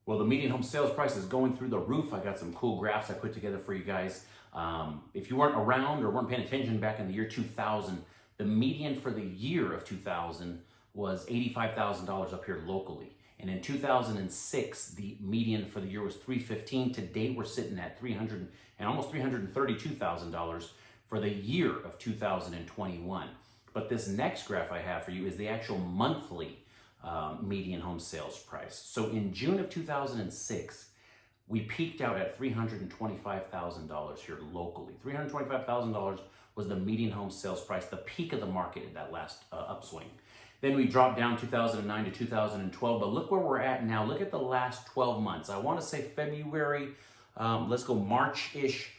Well, the median home sales price is going through the roof. I got some cool graphs I put together for you guys. If you weren't around or weren't paying attention back in the year 2000, the median for the year of 2000 was $85,000 up here locally. And in 2006, the median for the year was $315. Today, we're sitting at $300 and almost $332,000 for the year of 2021. But this next graph I have for you is the actual monthly median home sales price. So in June of 2006, we peaked out at $325,000 here locally. $325,000 was the median home sales price, the peak of the market in that last upswing. Then we dropped down 2009 to 2012, but look where we're at now. Look at the last 12 months. I want to say February, let's go March-ish,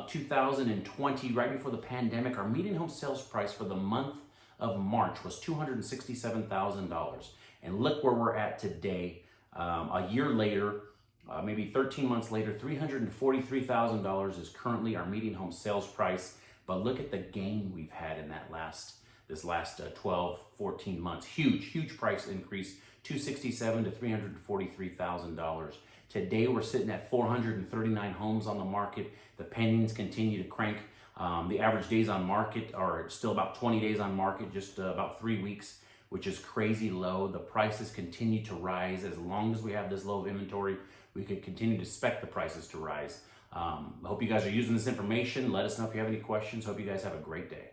2020, right before the pandemic. Our median home sales price for the month of March was $267,000. And look where we're at today, a year later, maybe 13 months later, $343,000 is currently our median home sales price. But look at the gain we've had in this last 12, 14 months. Huge price increase, $267,000 to $343,000. Today we're sitting at 439 homes on the market. The pendings continue to crank. The average days on market are still about 20 days on market, just about 3 weeks, which is crazy low. The prices continue to rise. As long as we have this low of inventory, we could continue to expect the prices to rise. I hope you guys are using this information. Let us know if you have any questions. Hope you guys have a great day.